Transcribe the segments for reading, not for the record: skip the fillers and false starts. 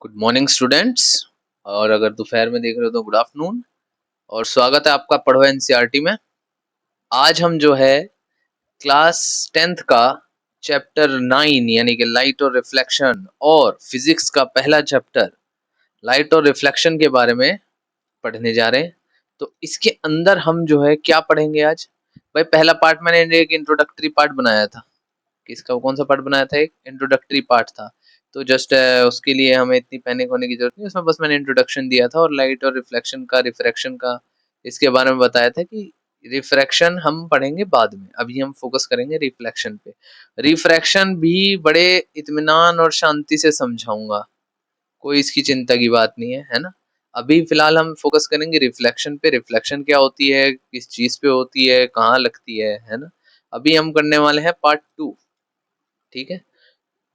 Good morning students. और अगर दोपहर में देख रहे हो तो गुड आफ्टरनून। और स्वागत है आपका पढ़ो एनसीईआरटी में। आज हम जो है क्लास 10th का चैप्टर 9 यानी कि लाइट और रिफ्लेक्शन और फिजिक्स का पहला चैप्टर लाइट और रिफ्लेक्शन के बारे में पढ़ने जा रहे हैं। तो इसके अंदर हम जो है क्या पढ़ेंगे आज। भाई पहला पार्ट मैंने एक इंट्रोडक्टरी पार्ट बनाया था। किसका कौन सा पार्ट बनाया था? एक इंट्रोडक्टरी पार्ट था। तो जस्ट उसके लिए हमें इतनी पैनिक होने की जरूरत नहीं, उसमें बस मैंने इंट्रोडक्शन दिया था और लाइट और रिफ्लेक्शन का रिफ्रैक्शन का इसके बारे में बताया था कि रिफ्रैक्शन हम पढ़ेंगे बाद में, अभी हम फोकस करेंगे रिफ्लेक्शन पे। रिफ्रैक्शन भी बड़े इत्मीनान और शांति से समझाऊंगा, कोई इसकी चिंता की बात नहीं है ना। अभी फिलहाल हम फोकस करेंगे रिफ्लेक्शन पे। रिफ्लेक्शन क्या होती है, किस चीज पे होती है, कहाँ लगती है ना। अभी हम करने वाले हैं पार्ट 2। ठीक है,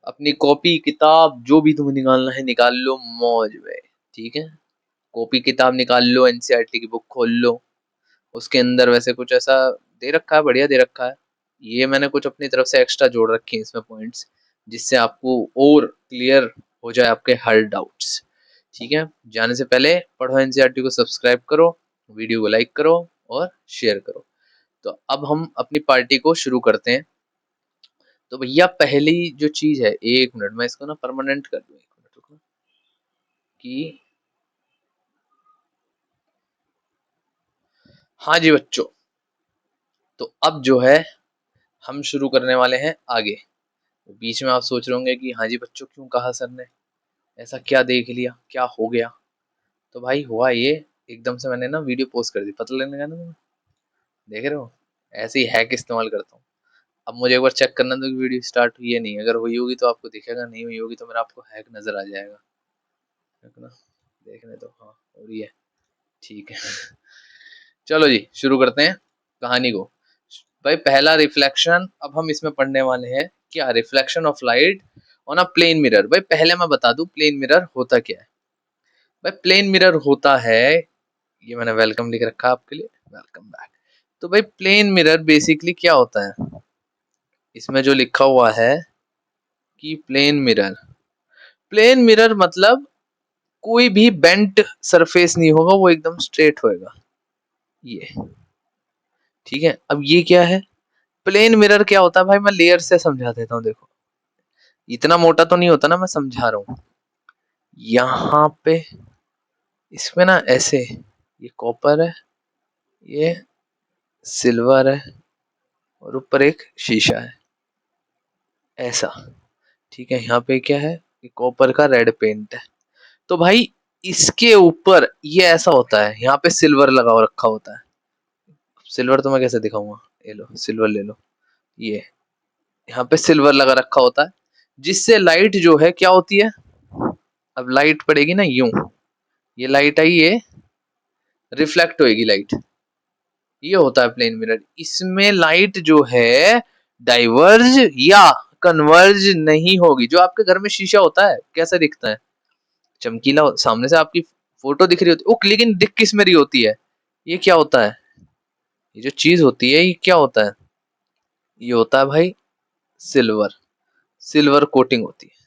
अपनी कॉपी किताब जो भी तुम्हें निकालना है निकाल लो मौज में। ठीक है, कॉपी किताब निकाल लो, एनसीईआरटी की बुक खोल लो। उसके अंदर वैसे कुछ ऐसा दे रखा है, बढ़िया दे रखा है। ये मैंने कुछ अपनी तरफ से एक्स्ट्रा जोड़ रखे हैं इसमें पॉइंट्स, जिससे आपको और क्लियर हो जाए आपके हर डाउट्स। ठीक है, जाने से पहले पढ़ो एनसीईआरटी को सब्सक्राइब करो, वीडियो को लाइक करो और शेयर करो। तो अब हम अपनी पार्टी को शुरू करते हैं। तो भैया पहली जो चीज है, एक मिनट मैं इसको ना परमानेंट कर दूं, एक मिनट रुको। कि हाँ जी बच्चों, तो अब जो है हम शुरू करने वाले हैं आगे। तो बीच में आप सोच रहे होंगे कि हाँ जी बच्चों क्यों कहा सर ने, ऐसा क्या देख लिया, क्या हो गया। तो भाई हुआ ये, एकदम से मैंने ना वीडियो पोस्ट कर दी, पता लगने लगा ना तुम्हें। देख रहे हो, ऐसे ही हैक इस्तेमाल करता हूँ। अब मुझे एक बार चेक करना दो कि वीडियो स्टार्ट हुई है नहीं। अगर हुई होगी तो आपको दिखेगा, नहीं हुई होगी तो मेरा आपको हैक नजर आ जाएगा, है ना। देखने दो, हाँ हो रही है, ठीक है। चलो जी शुरू करते हैं कहानी को। भाई पहला रिफ्लेक्शन, अब हम इसमें पढ़ने वाले हैं क्या, reflection of light on a plane mirror. भाई पहले मैं बता दूं प्लेन मिरर होता क्या है। भाई प्लेन मिरर होता है, ये मैंने वेलकम लिख रखा है आपके लिए, वेलकम बैक। तो भाई प्लेन मिरर बेसिकली क्या होता है, इसमें जो लिखा हुआ है कि प्लेन मिरर, प्लेन मिरर मतलब कोई भी बेंट सरफेस नहीं होगा, वो एकदम स्ट्रेट होएगा ये। ठीक है, अब ये क्या है, प्लेन मिरर क्या होता है भाई, मैं लेयर से समझा देता हूँ। देखो इतना मोटा तो नहीं होता ना, मैं समझा रहा हूँ। यहाँ पे इसमें ना ऐसे, ये कॉपर है, ये सिल्वर है और ऊपर एक शीशा है, ऐसा। ठीक है, यहाँ पे क्या है, ये कॉपर का रेड पेंट है। तो भाई इसके ऊपर ये ऐसा होता है, यहाँ पे सिल्वर लगा रखा होता है। सिल्वर तो मैं कैसे दिखाऊंगा, ये लो सिल्वर ले लो, ये यहाँ पे सिल्वर लगा रखा होता है, जिससे लाइट जो है क्या होती है, अब लाइट पड़ेगी ना यूं, ये लाइट आई, ये रिफ्लेक्ट होएगी लाइट। ये होता है प्लेन मिरर। इसमें लाइट जो है डाइवर्ज या कन्वर्ज नहीं होगी। जो आपके घर में शीशा होता है कैसा दिखता है, चमकीला, सामने से आपकी फोटो दिख रही होती है, वो लेकिन दिख किस में रही होती है, ये क्या होता है, ये जो चीज होती है ये क्या होता है, ये होता है भाई सिल्वर, सिल्वर कोटिंग होती है।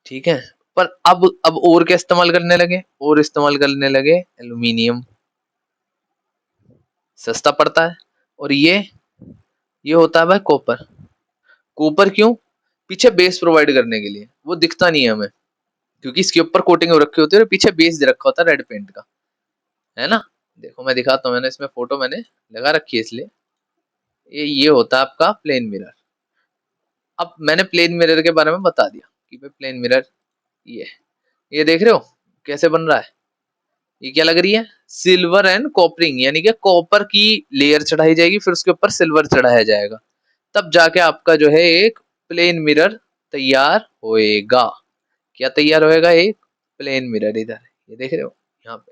ठीक है, पर अब और क्या इस्तेमाल करने लगे, और इस्तेमाल करने लगे एल्यूमिनियम, सस्ता पड़ता है। और ये होता है भाई कॉपर। कॉपर क्यों, पीछे बेस प्रोवाइड करने के लिए, वो दिखता नहीं है हमें क्योंकि इसके ऊपर कोटिंग हो रखी होती है और पीछे बेस दे रखा होता है रेड पेंट का, है ना। देखो मैं दिखाता हूँ, मैंने इसमें फोटो मैंने लगा रखी है इसलिए। ये होता है आपका प्लेन मिरर। अब मैंने प्लेन मिरर के बारे में बता दिया कि भाई प्लेन मिरर ये ये देख रहे हो कैसे बन रहा है, ये क्या लग रही है, सिल्वर एंड कॉपरिंग, यानी कि कॉपर की लेयर चढ़ाई जाएगी, फिर उसके ऊपर सिल्वर चढ़ाया जाएगा, तब जाके आपका जो है एक प्लेन मिरर तैयार होएगा। क्या तैयार होएगा, एक प्लेन मिरर। इधर ये देख रहे हो यहाँ पे,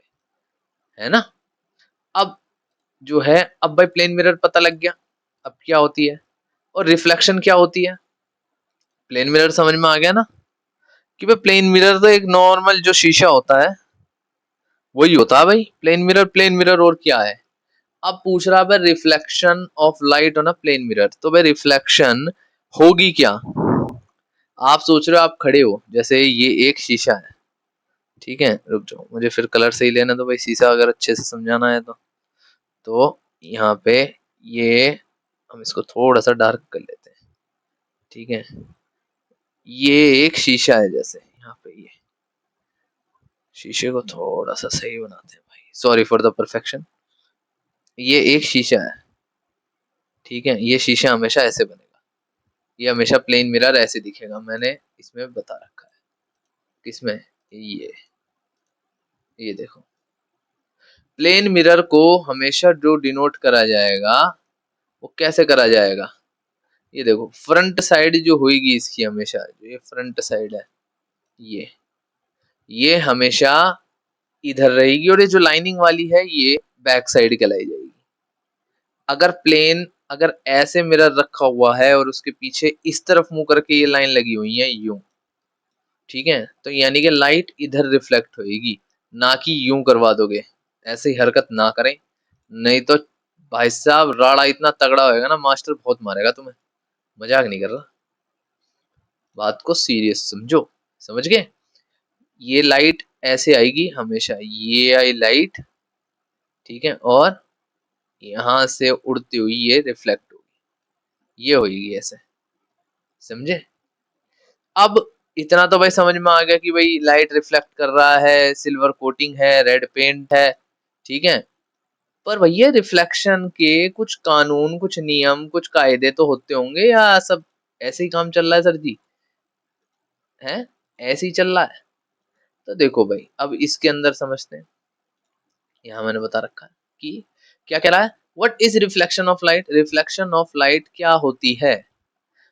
है ना। अब जो है, अब भाई प्लेन मिरर पता लग गया, अब क्या होती है और रिफ्लेक्शन क्या होती है, प्लेन मिरर समझ में आ गया ना। कि भाई प्लेन मिरर तो एक नॉर्मल जो शीशा होता है वही होता है भाई प्लेन मिरर। प्लेन मिरर और क्या है। अब पूछ रहा है reflection of light on a plane mirror, तो भाई रिफ्लेक्शन होगी क्या, आप सोच रहे हो आप खड़े हो, जैसे ये एक शीशा है, ठीक है, रुक जाओ मुझे फिर कलर सही लेना, तो भाई शीशा अगर अच्छे से समझाना है तो यहाँ पे ये हम इसको थोड़ा सा डार्क कर लेते हैं, ठीक है। ये एक शीशा है, जैसे यहाँ पे ये शीशे को थोड़ा सा सही बनाते हैं भाई, सॉरी फॉर द परफेक्शन। ये एक शीशा है, ठीक है, ये शीशा हमेशा ऐसे बनेगा, ये हमेशा प्लेन मिरर ऐसे दिखेगा, मैंने इसमें बता रखा है। किसमें? ये देखो, प्लेन मिरर को हमेशा जो डिनोट करा जाएगा वो कैसे करा जाएगा, ये देखो फ्रंट साइड जो होगी इसकी, हमेशा जो ये फ्रंट साइड है ये ये हमेशा इधर रहेगी, और ये जो लाइनिंग वाली है ये बैक साइड कहलाई जाएगी। अगर प्लेन, अगर ऐसे मिरर रखा हुआ है और उसके पीछे इस तरफ मुंह करके ये लाइन लगी हुई है यूं, ठीक है, तो यानी कि लाइट इधर रिफ्लेक्ट होएगी, ना कि यूं करवा दोगे। ऐसे ही हरकत ना करें, नहीं तो भाई साहब राड़ा इतना तगड़ा होएगा ना, मास्टर बहुत मारेगा तुम्हें। मजाक नहीं कर रहा, बात को सीरियस समझो। समझ गए? ये लाइट ऐसे आएगी हमेशा, ये आई लाइट, ठीक है, और यहाँ से उड़ती हुई ये रिफ्लेक्ट होगी, ये होगी ऐसे, समझे? अब इतना तो भाई समझ में आ गया कि भाई लाइट रिफ्लेक्ट कर रहा है, सिल्वर कोटिंग है, रेड पेंट है, ठीक है। पर भैया रिफ्लेक्शन के कुछ कानून, कुछ नियम, कुछ कायदे तो होते होंगे, या सब ऐसे ही काम चल रहा है सर जी? हैं? ऐसे ही चल रहा है? तो देखो भाई, अब इसके अंदर समझते हैं। यहाँ मैंने बता रखा है कि क्या कह रहा है, what is reflection of light. Reflection of light क्या होती है?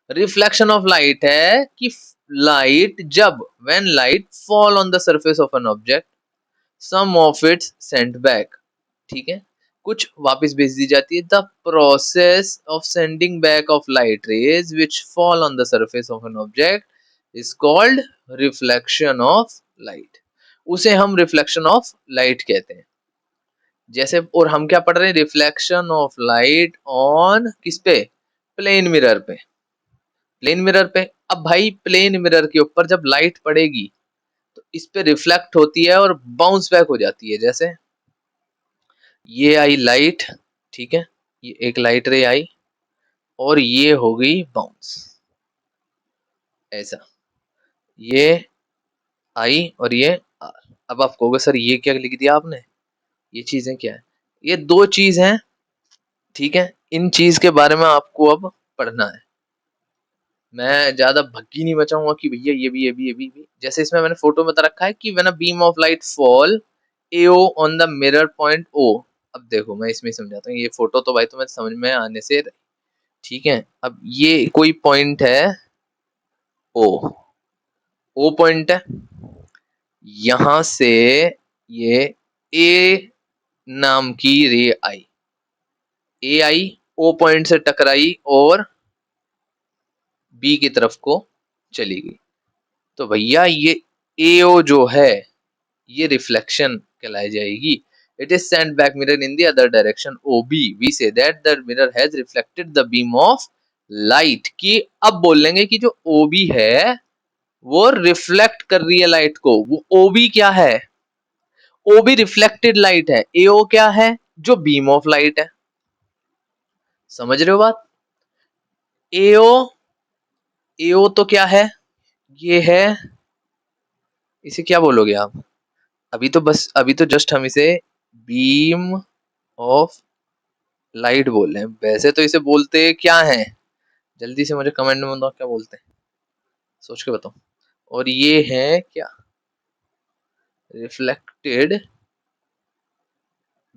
रिफ्लेक्शन ऑफ लाइट है कि लाइट जब, when light fall on the surface of an object, some of its sent back, ठीक है, कुछ वापस भेज दी जाती है। The process of sending back of light rays which fall on the surface of an object is called reflection of light. उसे हम रिफ्लेक्शन ऑफ लाइट कहते हैं। जैसे, और हम क्या पढ़ रहे हैं, रिफ्लेक्शन ऑफ लाइट ऑन किस पे? प्लेन मिरर पे। प्लेन मिरर पे। अब भाई प्लेन मिरर के ऊपर जब लाइट पड़ेगी तो इस पे रिफ्लेक्ट होती है और बाउंस बैक हो जाती है। जैसे ये आई लाइट, ठीक है, ये एक लाइट रे आई और ये हो गई बाउंस, ऐसा, ये आई और ये आर। अब आप कहोगे सर ये क्या लिख दिया आपने, ये चीजें क्या है? ये दो चीज हैं, ठीक है, इन चीज के बारे में आपको अब पढ़ना है। मैं ज्यादा भग्गी नहीं बचाऊंगा कि भैया ये भी। जैसे इसमें मैंने फोटो में बता रखा है कि when a beam of light fall AO on the mirror point O. अब देखो मैं इसमें समझाता हूँ, ये फोटो तो भाई तुम्हें समझ में आने से, ठीक है। अब ये कोई पॉइंट है ओ, ओ पॉइंट है, यहां से ये ए नाम की रे आई, ए आई, ओ पॉइंट से टकराई और बी की तरफ को चली गई। तो भैया ये एओ जो है ये रिफ्लेक्शन कहलाई जाएगी। It is sent back mirror in the other direction OB, we say that the mirror has reflected the beam of light. कि अब बोल लेंगे कि जो ओबी है वो रिफ्लेक्ट कर रही है लाइट को। वो ओबी क्या है? ओबी रिफ्लेक्टेड लाइट है। एओ क्या है? जो बीम ऑफ लाइट है। समझ रहे हो बात? एओ, एओ तो क्या है? ये है, इसे क्या बोलोगे आप? अभी तो बस, अभी तो जस्ट हम इसे बीम ऑफ लाइट बोल रहे हैं, वैसे तो इसे बोलते क्या है? जल्दी से मुझे कमेंट में बताओ क्या बोलते हैं, सोच के बताओ। और ये है क्या? Reflected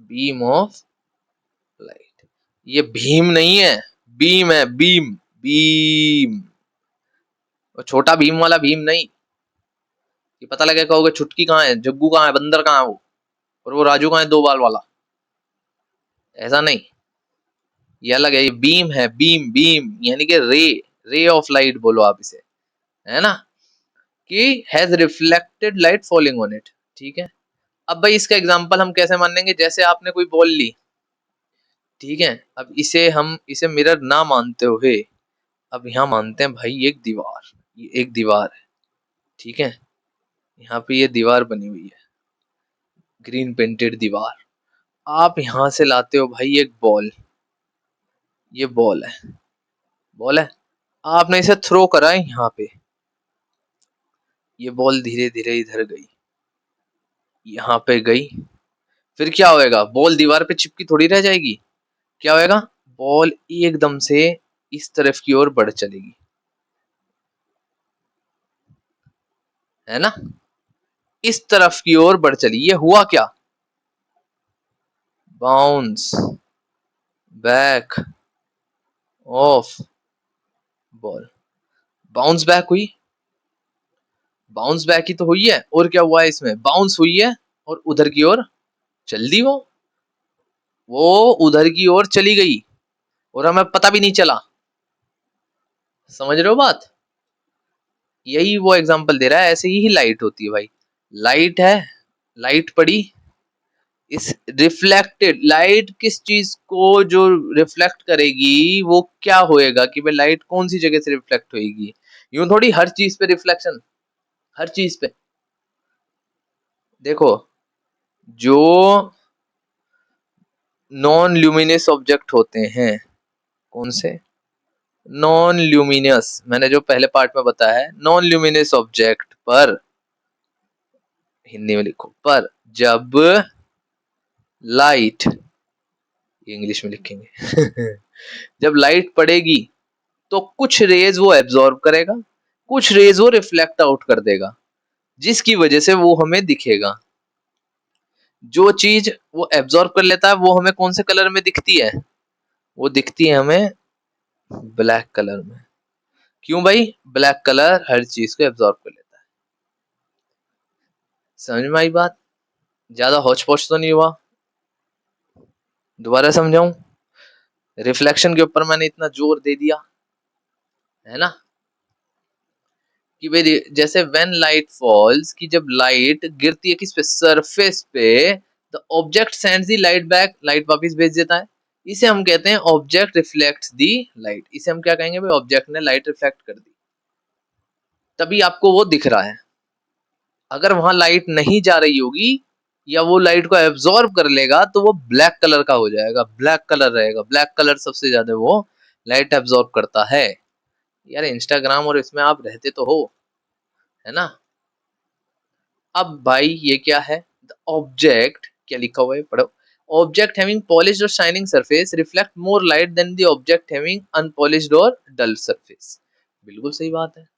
beam of light. ये भीम नहीं है, बीम है, बीम, बीम। और छोटा भीम वाला भीम नहीं। ये पता लगे कहोगे छुटकी कहाँ है, जग्गू कहाँ है, बंदर कहाँ है वो, और वो राजू कहाँ है दो बाल वाला, ऐसा नहीं। ये अलग है, ये बीम है, बीम, बीम यानी कि रे, रे ऑफ लाइट बोलो आप इसे, है ना, कि has reflected light falling on it, ठीक है। अब भाई इसका एग्जांपल हम कैसे मानेंगे? जैसे आपने कोई बॉल ली, ठीक है, अब इसे हम, इसे मिरर ना मानते हुए अब यहाँ मानते हैं भाई एक दीवार, ये एक दीवार है, ठीक है। यहाँ पे ये दीवार बनी हुई है, ग्रीन पेंटेड दीवार। आप यहाँ से लाते हो भाई एक बॉल, ये बॉल है, बॉल है। आपने इसे थ्रो करा है यहाँ पे, ये बॉल धीरे धीरे इधर गई, यहाँ पे गई, फिर क्या होएगा? बॉल दीवार पे चिपकी थोड़ी रह जाएगी, क्या होएगा? बॉल एकदम से इस तरफ की ओर बढ़ चलेगी, है ना? इस तरफ की ओर बढ़ चली, ये हुआ क्या? Bounce back of ball, bounce back हुई, बाउंस बैक ही तो हुई है, और क्या हुआ है इसमें? बाउंस हुई है और उधर की ओर चल दी, वो उधर की ओर चली गई और हमें पता भी नहीं चला। समझ रहे हो बात? यही वो एग्जांपल दे रहा है, ऐसे ही लाइट होती है भाई। लाइट है, लाइट पड़ी, इस रिफ्लेक्टेड लाइट किस चीज को जो रिफ्लेक्ट करेगी, वो क्या होएगा कि भाई लाइट कौन सी जगह से रिफ्लेक्ट होएगी? यूं थोड़ी हर चीज पे रिफ्लेक्शन, हर चीज पे। देखो, जो नॉन ल्यूमिनस ऑब्जेक्ट होते हैं, कौन से? नॉन ल्यूमिनस, मैंने जो पहले पार्ट में बताया है, नॉन ल्यूमिनस ऑब्जेक्ट पर, हिंदी में लिखो, पर जब लाइट, इंग्लिश में लिखेंगे जब लाइट पड़ेगी तो कुछ रेज वो एब्जॉर्ब करेगा, कुछ रेज वो रिफ्लेक्ट आउट कर देगा, जिसकी वजह से वो हमें दिखेगा। जो चीज वो एब्जॉर्ब कर लेता है वो हमें कौन से कलर में दिखती है? वो दिखती है हमें ब्लैक कलर में। क्यों भाई? ब्लैक कलर हर चीज को एब्जॉर्ब कर लेता है। समझ में आई बात? ज्यादा हौच पौच तो नहीं हुआ? दोबारा समझाऊं? रिफ्लेक्शन के ऊपर मैंने इतना जोर दे दिया है ना, कि भाई जैसे व्हेन लाइट फॉल्स, कि जब लाइट गिरती है किस पे? सरफेस पे, the object sends the light back, light वापस भेज देता है। इसे हम कहते हैं ऑब्जेक्ट रिफ्लेक्ट्स दी लाइट। इसे हम क्या कहेंगे भाई? ऑब्जेक्ट ने लाइट रिफ्लेक्ट कर दी, तभी आपको वो दिख रहा है। अगर वहां लाइट नहीं जा रही होगी या वो लाइट को एब्जॉर्ब कर लेगा तो वो ब्लैक कलर का हो जाएगा, ब्लैक कलर रहेगा। ब्लैक कलर सबसे ज्यादा वो लाइट एब्जॉर्ब करता है। यार इंस्टाग्राम और इसमें आप रहते तो हो, है ना? अब भाई ये क्या है? द ऑब्जेक्ट, क्या लिखा हुआ है पढ़ो। ऑब्जेक्ट हैविंग पॉलिश्ड और shining surface reflect more light than the object having unpolished और डल सरफेस। बिल्कुल सही बात है,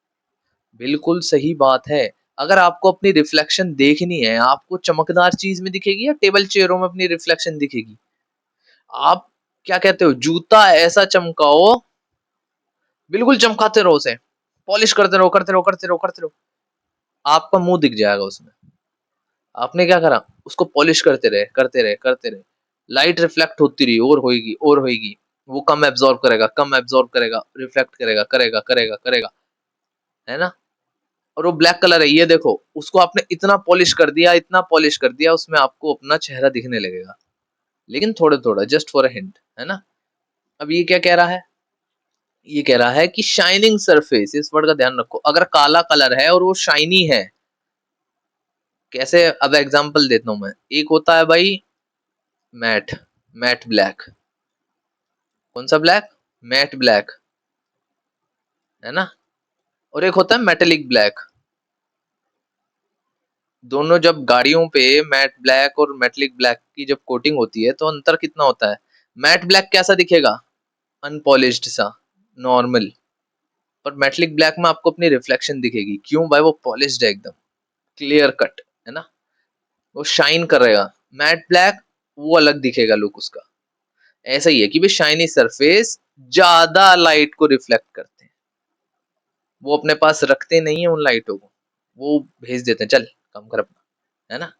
बिल्कुल सही बात है। अगर आपको अपनी रिफ्लेक्शन देखनी है, आपको चमकदार चीज में दिखेगी या टेबल चेयरों में अपनी रिफ्लेक्शन दिखेगी? आप क्या कहते हो? जूता ऐसा चमकाओ, बिल्कुल चमकाते रहो उसे, पॉलिश करते रहो करते रहो करते रहो करते रहो, आपका मुंह दिख जाएगा उसमें। आपने क्या करा? उसको पॉलिश करते रहे करते रहे करते रहे, लाइट रिफ्लेक्ट होती रही, और होएगी और होएगी। वो कम एब्जॉर्ब करेगा, कम एब्जॉर्ब करेगा, रिफ्लेक्ट करेगा, करेगा करेगा करेगा, है ना? और वो ब्लैक कलर है, ये देखो, उसको आपने इतना पॉलिश कर दिया, इतना पॉलिश कर दिया, उसमें आपको अपना चेहरा दिखने लगेगा, लेकिन थोड़ा थोड़ा, जस्ट फॉर अ हिंट, है ना? अब ये क्या कह रहा है? ये कह रहा है कि शाइनिंग सरफेस, इस वर्ड का ध्यान रखो। अगर काला कलर है और वो शाइनी है, कैसे? अब एग्जांपल देता हूं मैं। एक होता है भाई मैट, मैट ब्लैक। कौन सा ब्लैक? मैट ब्लैक, है ना? और एक होता है मेटेलिक ब्लैक। दोनों जब गाड़ियों पे मैट ब्लैक और मेटेलिक ब्लैक की जब कोटिंग होती है तो अंतर कितना होता है? मैट ब्लैक कैसा दिखेगा? अनपॉलिश्ड सा, नॉर्मल। पर मेटेलिक ब्लैक में आपको अपनी रिफ्लेक्शन दिखेगी। क्यों भाई? वो पॉलिश्ड है एकदम, क्लियर कट, है ना? वो शाइन करेगा। मैट ब्लैक, वो अलग दिखेगा लुक उसका। ऐसा ही है कि भाई शाइनी सरफेस ज्यादा लाइट को रिफ्लेक्ट करते हैं, वो अपने पास रखते नहीं है उन लाइटों को, वो भेज देते हैं, चल कम कर अपना, है ना?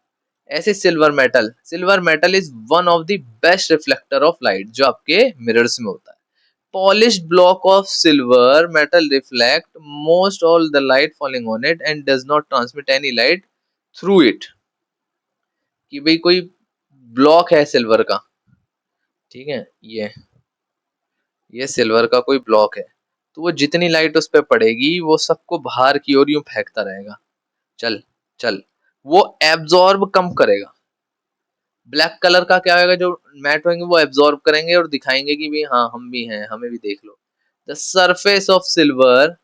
ऐसे silver metal, silver metal is one of the best reflector of light, जो आपके मिरर्स में होता है। Polished block of silver metal reflect most all the light falling on it and does not transmit any light through it। कि भाई कोई block है silver का, ठीक है, ये सिल्वर का कोई ब्लॉक है, तो वो जितनी लाइट उस पे पड़ेगी वो सबको बाहर की ओर यूं फेंकता रहेगा। चल चल, वो एब्जॉर्ब कम करेगा। ब्लैक कलर का क्या होगा, जो मैट होंगे वो एब्जॉर्ब करेंगे और दिखाएंगे कि भी हाँ हम भी हैं, हमें भी देख लो। The surface of silver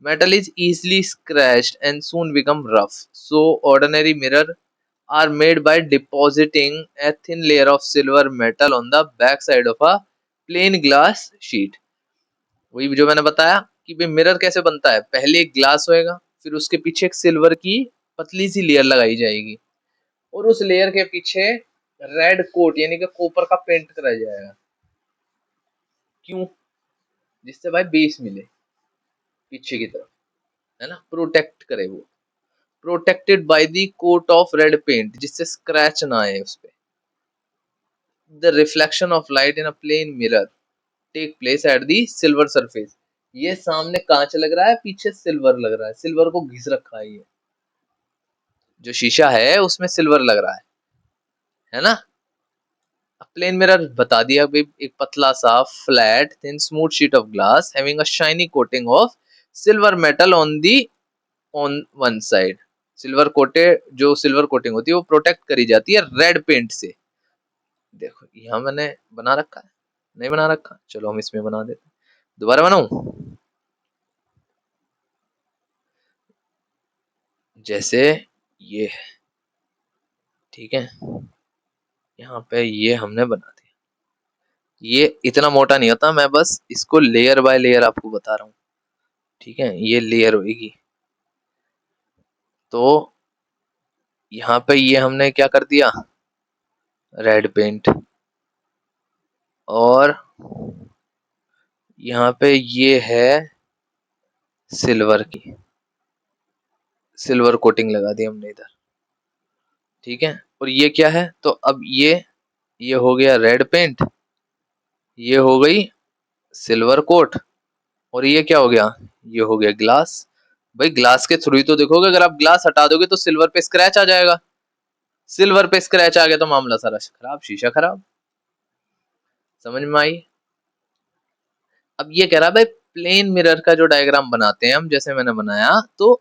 metal is easily scratched and soon become rough. So ordinary mirror are made by depositing a thin layer of silver metal on the back side of a plain glass sheet. वही जो मैंने बताया कि भाई mirror कैसे बनता है, पहले एक ग्लास होएगा, फिर उसके पीछे एक सिल्वर की पतली सी लेयर लगाई जाएगी और उस लेयर के पीछे रेड कोट यानी कि कॉपर का पेंट करा जाएगा। क्यों? जिससे भाई बेस मिले पीछे की तरफ, है ना, प्रोटेक्ट करे वो। Protected by the coat of red paint, जिससे स्क्रैच ना आए उस पे। The reflection of light in a plane mirror take place at the silver surface. ये सामने कांच लग रहा है, पीछे सिल्वर लग रहा है, सिल्वर को घिस रखा है ये जो शीशा है उसमें सिल्वर लग रहा है ना। प्लेन मिरर बता दिया भाई, एक पतला सा flat thin smooth sheet of glass having a shiny coating of silver metal on one side. Silver coated, जो सिल्वर कोटिंग होती है वो प्रोटेक्ट करी जाती है रेड पेंट से। देखो यहाँ मैंने बना रखा है, नहीं बना रखा, चलो हम इसमें बना देते हैं। दोबारा बनाऊं? जैसे ये, ठीक है, यहाँ पे ये हमने बना दिया। ये इतना मोटा नहीं होता, मैं बस इसको लेयर बाय लेयर आपको बता रहा हूँ। ठीक है, ये लेयर होगी। तो यहाँ पे ये हमने क्या कर दिया, रेड पेंट, और यहाँ पे ये है सिल्वर की, सिल्वर कोटिंग लगा दी हमने इधर। ठीक है, और ये क्या है, तो अब ये हो गया रेड पेंट, ये हो गई सिल्वर कोट, और ये क्या हो गया, ये हो गया ग्लास। भाई ग्लास के थ्रू ही तो देखोगे, अगर आप ग्लास हटा दोगे तो सिल्वर पे स्क्रैच आ जाएगा, सिल्वर पे स्क्रैच आ गया तो मामला सारा खराब, शीशा खराब। समझ में आई? अब ये कह रहा भाई प्लेन मिरर का जो डायग्राम बनाते हैं हम, जैसे मैंने बनाया, तो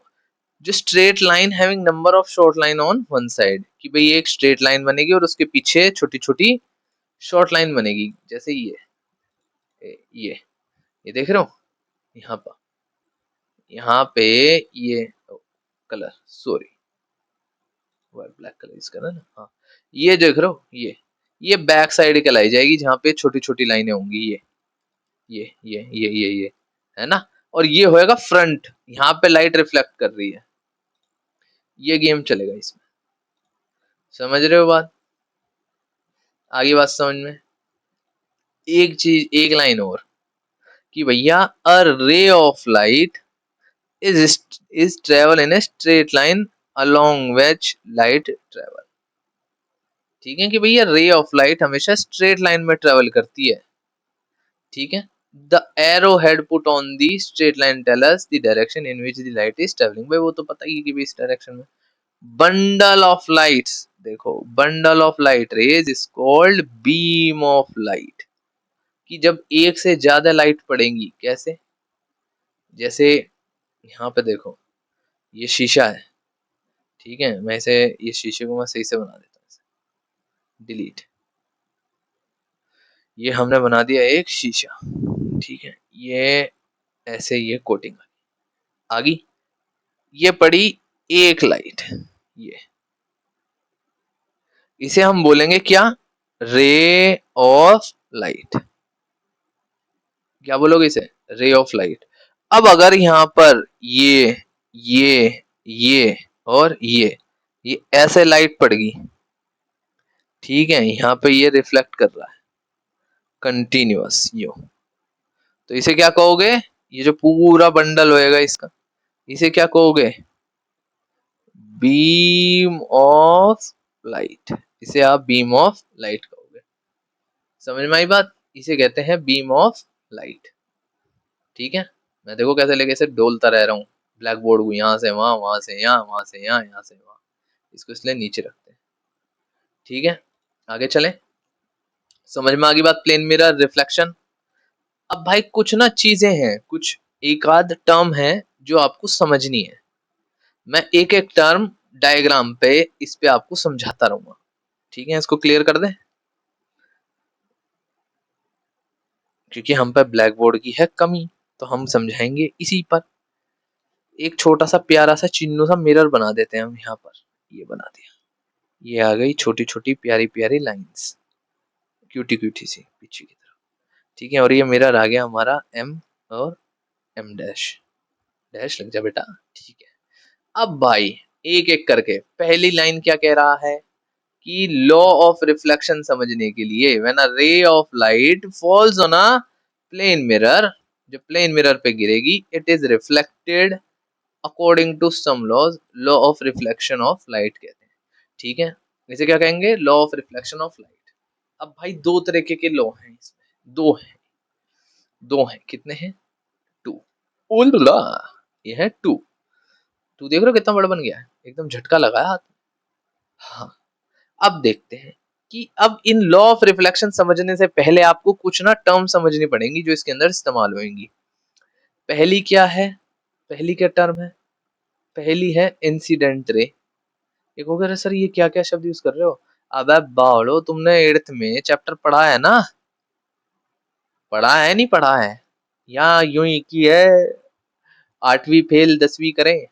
जो straight line having number of short line on one side, कि भाई एक स्ट्रेट लाइन बनेगी और उसके पीछे छोटी छोटी शॉर्ट लाइन बनेगी, जैसे ये देख रहे हो, यहाँ पर, यहाँ पे ये कलर, सॉरी ब्लैक कलर इसका ना, हाँ, ये देख रहे हो, ये बैक साइड कहलाई जाएगी, जहाँ पे छोटी छोटी लाइनें होंगी, ये है ना। और ये होएगा फ्रंट, यहाँ पे लाइट रिफ्लेक्ट कर रही है, ये गेम चलेगा इसमें। समझ रहे हो बात? आगे बात समझ में? एक चीज, एक लाइन और, कि भैया a ray of light is travel in a straight line along which light travel. ठीक है, कि भैया रे ऑफ लाइट हमेशा स्ट्रेट लाइन में ट्रेवल करती है। ठीक है, the arrow head put on the straight line tell us the direction in which the light is travelling. भाई वो तो पता ही है कि भाई इस डायरेक्शन में। बंडल ऑफ लाइट्स, देखो bundle of light raise is called beam of light, कि जब एक से ज्यादा लाइट पड़ेंगी, कैसे, जैसे यहाँ पे देखो, ये शीशा है, ठीक है, मैं इसे, ये शीशे को मैं सही से बना देता हूँ, डिलीट। ये हमने बना दिया एक शीशा, ठीक है, ये ऐसे ये कोटिंग आ गई, ये पड़ी एक लाइट, ये, इसे हम बोलेंगे क्या, रे ऑफ लाइट। क्या बोलोगे इसे, रे ऑफ लाइट। अब अगर यहाँ पर ये ये और ये ऐसे लाइट पड़ गई, ठीक है, यहाँ पे ये रिफ्लेक्ट कर रहा है कंटिन्यूअस यो, तो इसे क्या कहोगे, ये जो पूरा बंडल होएगा इसका, इसे क्या कहोगे, बीम ऑफ लाइट। इसे आप बीम ऑफ लाइट कहोगे। समझ में आई बात? इसे कहते हैं बीम ऑफ लाइट। ठीक है, मैं देखो कैसे लेके इसे डोलता रह रहा हूँ ब्लैक बोर्ड को, यहाँ से वहां, वहां से यहाँ, वहां से यहाँ, यहाँ से वहां, इसको इसलिए नीचे रखते हैं। ठीक है, आगे चलें। समझ में आ गई बात, प्लेन मिरर रिफ्लेक्शन। अब भाई कुछ ना चीजें हैं, कुछ एक आध टर्म है जो आपको समझनी है। मैं एक एक टर्म डायग्राम पे इस पे आपको समझाता रहूंगा, ठीक है? इसको क्लियर कर दें, क्योंकि हम पे ब्लैक बोर्ड की है कमी, तो हम समझाएंगे इसी पर। एक छोटा सा प्यारा सा चिन्नू सा मिरर बना देते हैं हम यहाँ पर। ये बना दिया, ये आ गई छोटी छोटी प्यारी प्यारी लाइंस, क्यूटी क्यूटी सी पीछे की तरफ, ठीक है? और ये मिरर आ गया हमारा एम और एम डैश, डैश लग जा बेटा, ठीक है? अब भाई एक एक करके पहली लाइन क्या कह रहा है कि लॉ ऑफ रिफ्लेक्शन समझने के लिए when a ray of light falls on a plane mirror, जो प्लेन मिरर पे गिरेगी, it is reflected according to some laws, law of reflection of light कहते हैं, ठीक है? इसे क्या कहेंगे? Law of reflection of light. अब भाई दो तरीके के लॉ हैं इसमें, दो हैं, दो हैं, कितने हैं? टू। उल्ला, ये है टू। टू देख रहे हो कितना बड़ा बन गया है, एकदम झटका लगाया हाथ में। हाँ, अब देखते हैं कि अब इन लॉ ऑफ रिफ्लेक्शन समझने से पहले आपको कुछ ना टर्म समझनी पड़ेंगी जो इसके अंदर इस्तेमाल होंगी। पहली क्या है? पहली क्या टर्म है? पहली है इंसिडेंट रे। एक हो गया सर ये क्या क्या शब्द यूज कर रहे हो? अबे बावड़ो, तुमने 8th में चैप्टर पढ़ा है ना? पढ़ा है नहीं पढ़ा है? या यूं ही की है, 8वीं फेल 10वीं करें,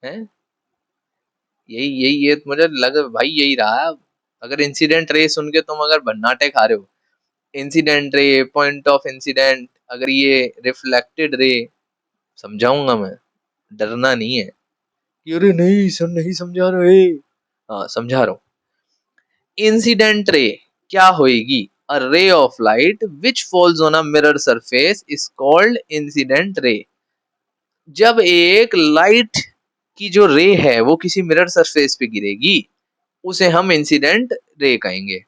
हैं? यही यही ये मुझे लग भाई यही रहा। अगर इंसिडेंट रे सुन के तुम अगर भन्नाटे खा रहे हो, incident ray, point of incident, अगर ये रिफ्लेक्टेड रे, समझाऊंगा मैं, डरना नहीं है कि अरे नहीं सर नहीं समझा रहे। हाँ समझा रहा हूँ। इंसिडेंट रे क्या होएगी? A ray of light which falls on a mirror surface is called incident ray. जब एक लाइट की जो रे है वो किसी मिरर सरफेस पे गिरेगी, उसे हम इंसिडेंट रे कहेंगे।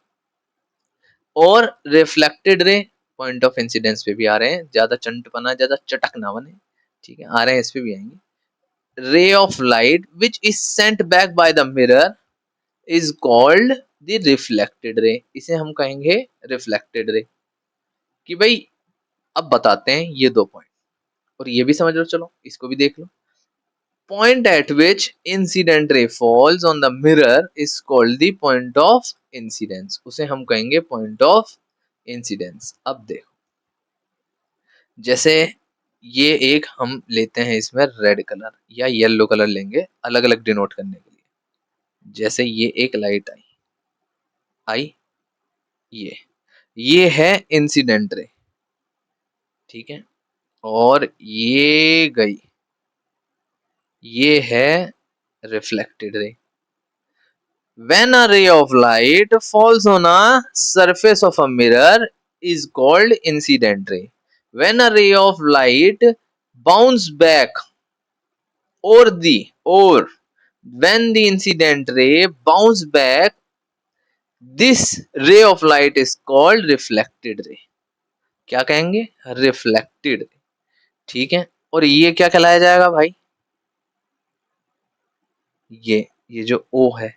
और reflected ray, point of incidence पे भी आ रहे हैं, ज्यादा चंटपना, ज्यादा चटक ना बने, ठीक है? आ रहे हैं, इस पे भी आएंगे। रे of light which is sent back by the mirror is called the reflected रे, इसे हम कहेंगे रिफ्लेक्टेड रे। कि भाई अब बताते हैं ये दो पॉइंट, और ये भी समझ लो, चलो इसको भी देख लो। Point at which incident ray falls on the mirror is called the point of incidence, उसे हम कहेंगे point of incidence। अब देखो, जैसे ये एक हम लेते हैं इसमें रेड कलर या येलो कलर लेंगे अलग अलग डिनोट करने के लिए। जैसे ये एक लाइट आई, आई, ये है इंसिडेंट रे, ठीक है? और ये गई, ये है reflected ray. When a ray of light falls on a surface of a mirror is called incident ray. When a ray of light bounce back or when the incident ray bounce back, this ray of light is called reflected ray. क्या कहेंगे? Reflected ray, ठीक है? और ये क्या कहलाया जाएगा भाई? ये जो O है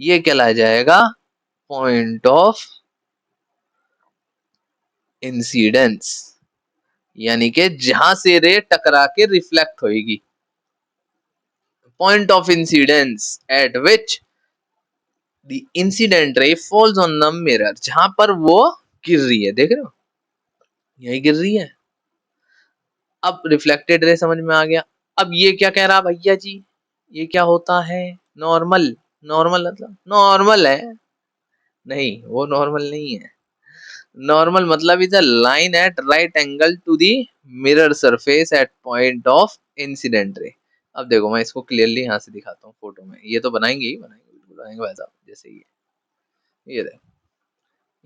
ये कहलाया जाएगा पॉइंट ऑफ इंसिडेंस, यानी कि जहां से रे टकरा के रिफ्लेक्ट होएगी। Point of incidence at which the incident रे फॉल्स ऑन द मिरर, जहां पर वो गिर रही है, देख रहे हो यही गिर रही है। अब रिफ्लेक्टेड रे समझ में आ गया। अब ये क्या कह रहा भैया जी? ये क्या होता है? नॉर्मल। नॉर्मल मतलब नॉर्मल है? नहीं, वो नॉर्मल नहीं है। नॉर्मल मतलब is a line at right angle to the mirror surface at point of incident ray. अब देखो मैं इसको क्लियरली यहाँ से दिखाता हूँ फोटो में, ये तो बनाएंगे ही बनाएंगे, बिल्कुल बनाएंगे वैसा, जैसे ये देखो,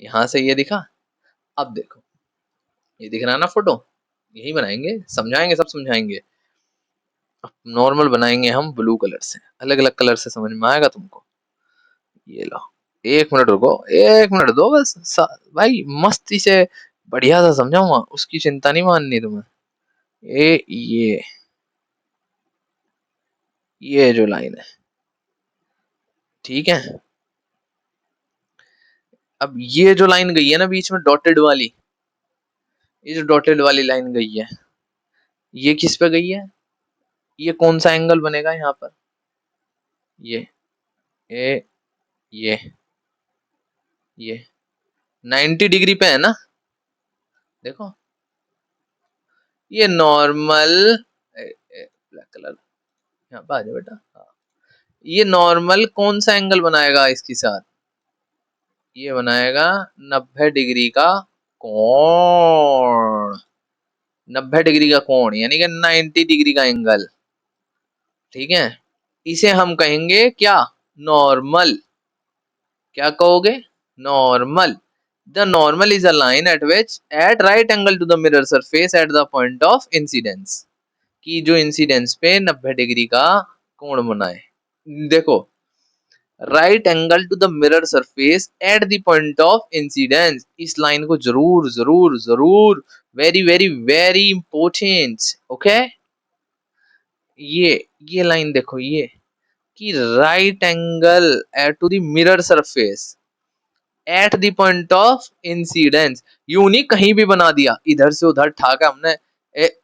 यहाँ से ये दिखा। अब देखो ये दिख रहा है ना फोटो, यही बनाएंगे, समझाएंगे, सब समझाएंगे। नॉर्मल बनाएंगे हम ब्लू कलर से, अलग अलग कलर से समझ में आएगा तुमको। ये लो, एक मिनट रुको, एक मिनट दो बस, भाई मस्ती से बढ़िया सा समझाऊंगा, उसकी चिंता नहीं माननी तुम्हें। ये जो लाइन है, ठीक है? अब ये जो लाइन गई है ना बीच में डॉटेड वाली, ये जो डॉटेड वाली लाइन गई है, ये किस पे गई है? ये कौन सा एंगल बनेगा यहाँ पर? ये ए ये 90 डिग्री पे है ना? देखो ये नॉर्मल, ब्लैक कलर यहाँ पे आ जाओ बेटा। हाँ, ये नॉर्मल कौन सा एंगल बनाएगा इसके साथ? ये बनाएगा 90 डिग्री का कोण। 90 डिग्री का कोण यानी कि 90 डिग्री का एंगल। ठीक है, इसे हम कहेंगे क्या? नॉर्मल। क्या कहोगे? Normal. The normal is a line at which at right angle to the mirror surface at the point of incidence, की जो इंसिडेंस पे 90 डिग्री का कोण बनाए। देखो, right angle to the mirror surface at the point of incidence, इस line को जरूर जरूर जरूर, very very very important. Okay, ये लाइन देखो, ये कि right angle at to the mirror surface at the point of incidence, यूं नहीं कहीं भी बना दिया, इधर से उधर ठाका हमने,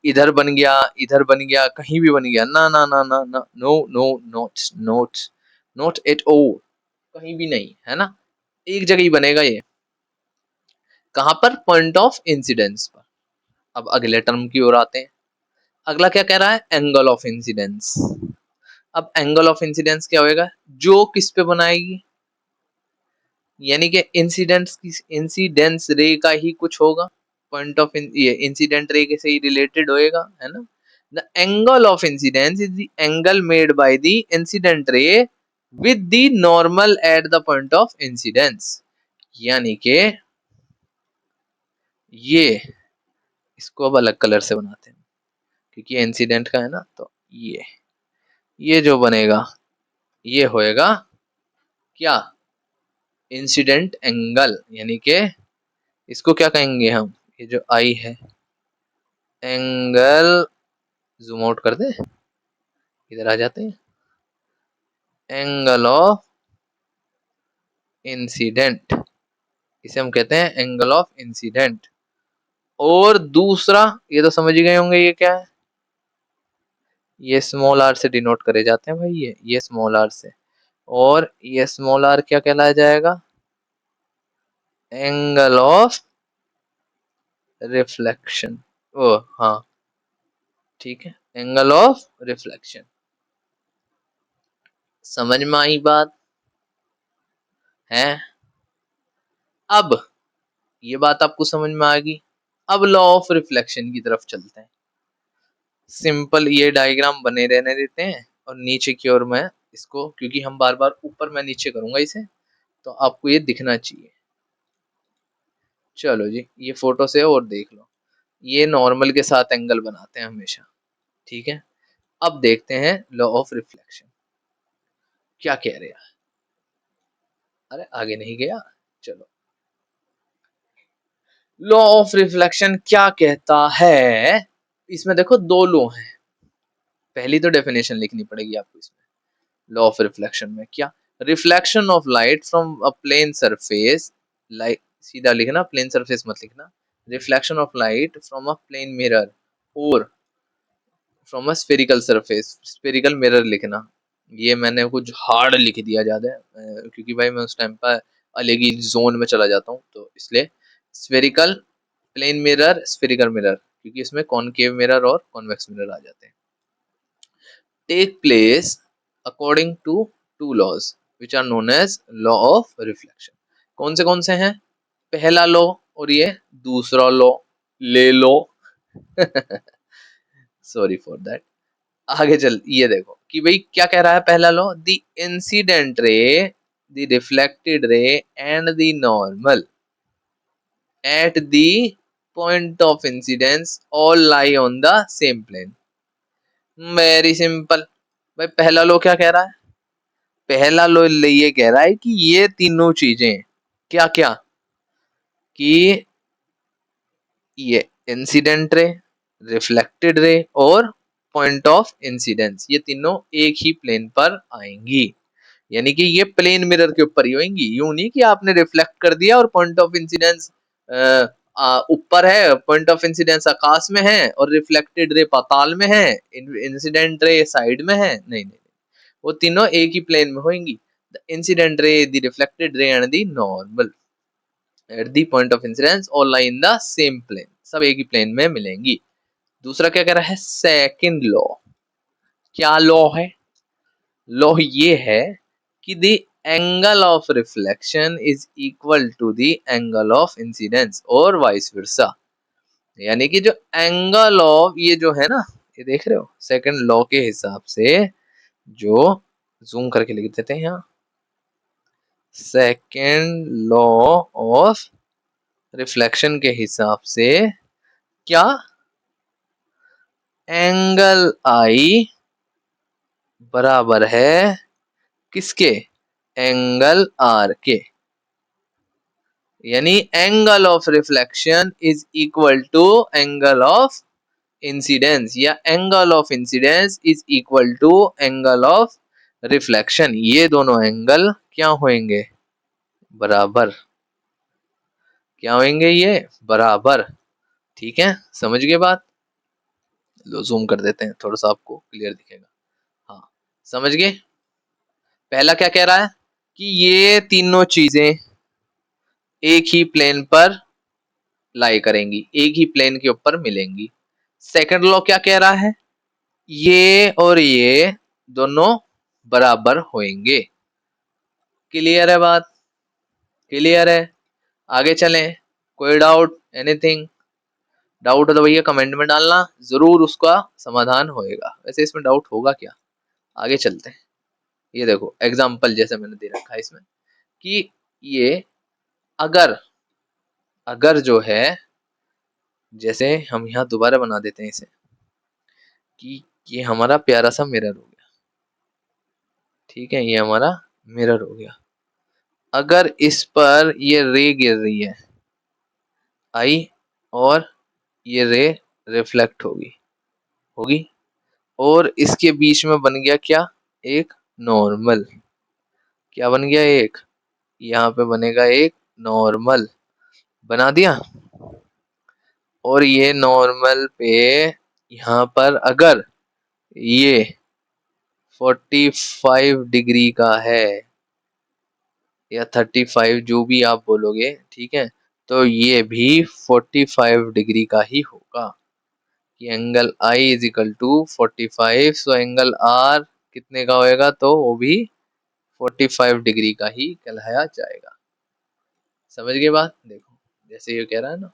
इधर बन गया, इधर बन गया, कहीं भी बन गया, ना ना ना ना ना, no no, not not, not at all, कहीं भी नहीं, है ना? एक जगह ही बनेगा ये। कहां पर? पॉइंट ऑफ इंसिडेंस पर। अब अगले टर्म की ओर आते हैं। अगला क्या कह रहा है? Angle of incidence. अब एंगल ऑफ इंसिडेंस क्या होएगा? जो किस पे बनाएगी, यानी कि इंसिडेंस रे का ही कुछ होगा, पॉइंट ऑफ ये इंसिडेंट रे के से ही रिलेटेड होएगा, है ना? The angle of incidence is the angle made by the incident रे with the normal at the point of incidence, यानी कि ये, इसको अब अलग कलर से बनाते हैं क्योंकि इंसिडेंट का है ना, तो ये जो बनेगा ये होएगा क्या? इंसिडेंट एंगल, यानी कि इसको क्या कहेंगे हम? ये जो आई है, एंगल, जूम आउट कर दे, इधर आ जाते हैं, एंगल ऑफ इंसिडेंट, इसे हम कहते हैं एंगल ऑफ इंसिडेंट। और दूसरा, ये तो समझ ही गए होंगे ये क्या है, ये स्मॉल आर से डिनोट करे जाते हैं भाई, ये स्मॉल आर से, और ये स्मॉल आर क्या कहलाया जाएगा? Angle of reflection. ओ हाँ, ठीक है, एंगल ऑफ रिफ्लेक्शन। समझ में आई बात है? अब ये बात आपको समझ में आ गई। अब लॉ ऑफ रिफ्लेक्शन की तरफ चलते हैं। सिंपल ये डायग्राम बने रहने देते हैं, और नीचे की ओर मैं इसको, क्योंकि हम बार बार ऊपर मैं नीचे करूंगा इसे, तो आपको ये दिखना चाहिए। चलो जी, ये फोटो से और देख लो, ये नॉर्मल के साथ एंगल बनाते हैं हमेशा। ठीक है, अब देखते हैं लॉ ऑफ रिफ्लेक्शन क्या कह रहे हैं। अरे आगे नहीं गया, चलो, लॉ ऑफ रिफ्लेक्शन क्या कहता है? इसमें देखो दो लॉ हैं, पहली तो डेफिनेशन लिखनी पड़ेगी आपको इसमें। लॉ ऑफ रिफ्लेक्शन में क्या? Reflection of light from a plane surface, light सीधा लिखना, प्लेन सरफेस मत लिखना। Reflection of light from a plane mirror और from a spherical surface, spherical mirror लिखना। ये मैंने कुछ हार्ड लिख दिया ज्यादा, क्योंकि भाई मैं उस टाइम पर अलग ही जोन में चला जाता हूँ, तो इसलिए spherical, plane mirror, spherical mirror, क्योंकि इसमें कॉनकेव मिरर और कॉन्वेक्स मिरर आ जाते हैं। Take place according to to laws which are known as law of reflection. कौन से हैं? पहला लॉ और ये दूसरा लॉ, ले लो। Sorry for that. आगे चल, ये देखो कि भाई क्या कह रहा है पहला law, the incident ray, the reflected ray and the normal at the point of incidence all lie on the same plane. Very simple. भाई पहला लॉ क्या कह रहा है? पहला लॉ ये कह रहा है कि ये तीनों चीजें, क्या क्या, कि ये इंसिडेंट रे, रिफ्लेक्टेड रे और पॉइंट ऑफ इंसिडेंस, ये तीनों एक ही प्लेन पर आएंगी, यानी कि ये प्लेन मिरर के ऊपर ही होंगी। यूं नहीं कि आपने रिफ्लेक्ट कर दिया और पॉइंट ऑफ इंसिडेंस ऊपर है, पॉइंट ऑफ इंसिडेंस आकाश में है और रिफ्लेक्टेड रे पाताल में है, इंसिडेंट रे साइड में है, नहीं नहीं, वो तीनों एक ही प्लेन में होंगी। The incident ray, the reflected ray and the normal at the point of incidence all lie in the same plane, सब एक ही प्लेन में मिलेंगी। दूसरा क्या कह रहा है, सेकंड लॉ। क्या लॉ है? लॉ ये है कि the angle of reflection is equal to the angle of incidence और वाइस वर्सा। यानी कि जो एंगल ऑफ ये जो है ना, ये देख रहे हो, सेकंड लॉ के हिसाब से, जो जूम करके लिख देते हैं यहाँ, सेकंड लॉ ऑफ रिफ्लेक्शन के हिसाब से क्या, एंगल आई बराबर है किसके, एंगल आर के। यानी angle of reflection is equal to angle of incidence, या angle of incidence is equal to angle of reflection. ये दोनों एंगल क्या होंगे, बराबर। क्या होंगे ये, बराबर। ठीक है, समझ गए बात? लो जूम कर देते हैं, थोड़ा सा आपको क्लियर दिखेगा। हाँ, समझ गए? पहला क्या कह रहा है कि ये तीनों चीजें एक ही प्लेन पर लाई करेंगी, एक ही प्लेन के ऊपर मिलेंगी। सेकंड लॉ क्या कह रहा है, ये और ये दोनों बराबर होंगे। क्लियर है बात? क्लियर है? आगे चलें? कोई डाउट, एनीथिंग? डाउट हो तो भैया कमेंट में डालना, जरूर उसका समाधान होएगा। वैसे इसमें डाउट होगा क्या, आगे चलते हैं। ये देखो एग्जाम्पल जैसे मैंने दे रखा है इसमें कि ये अगर अगर जो है, जैसे हम यहाँ दोबारा बना देते हैं इसे कि ये हमारा प्यारा सा मिरर हो गया। ठीक है, ये हमारा मिरर हो गया। अगर इस पर ये रे गिर रही है आई, और ये रे रिफ्लेक्ट होगी होगी और इसके बीच में बन गया क्या, एक नॉर्मल। क्या बन गया, एक, यहाँ पे बनेगा एक नॉर्मल, बना दिया। और ये नॉर्मल पे यहाँ पर अगर ये 45 डिग्री का है या 35, जो भी आप बोलोगे, ठीक है, तो ये भी 45 डिग्री का ही होगा। कि angle I is equal to 45, so angle R कितने का होएगा, तो वो भी 45 डिग्री का ही कहलाया जाएगा। समझ गए बात? देखो जैसे ये कह रहा है ना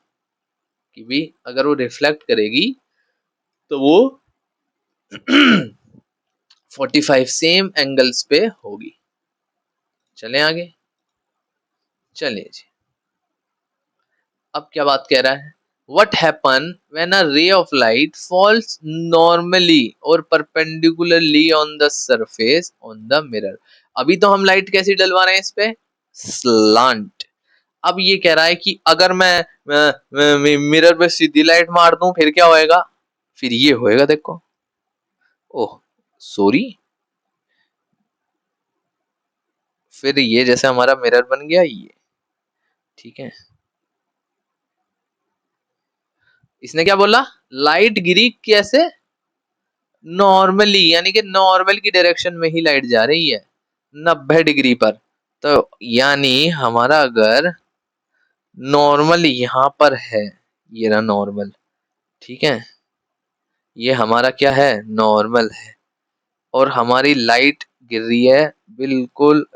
कि भी अगर वो रिफ्लेक्ट करेगी तो वो 45 सेम एंगल्स पे होगी। चलें आगे, चलिए जी। अब क्या बात कह रहा है, what happen when a ray of light falls normally or perpendicularly on the surface on the mirror। अभी तो हम लाइट कैसी डलवा रहे हैं इस पे, स्लांट। अब ये कह रहा है कि अगर मैं मिरर पे सीधी लाइट मार दूं फिर क्या होएगा, फिर ये होएगा, देखो। ओह सॉरी, फिर ये जैसे हमारा मिरर बन गया ये, ठीक है। इसने क्या बोला, लाइट गिरी कैसे, नॉर्मली, यानी कि नॉर्मल की डायरेक्शन में ही लाइट जा रही है 90 डिग्री पर। तो यानी हमारा अगर नॉर्मल यहाँ पर है, ये रहा नॉर्मल, ठीक है, ये हमारा क्या है, नॉर्मल है, और हमारी लाइट गिर रही है बिल्कुल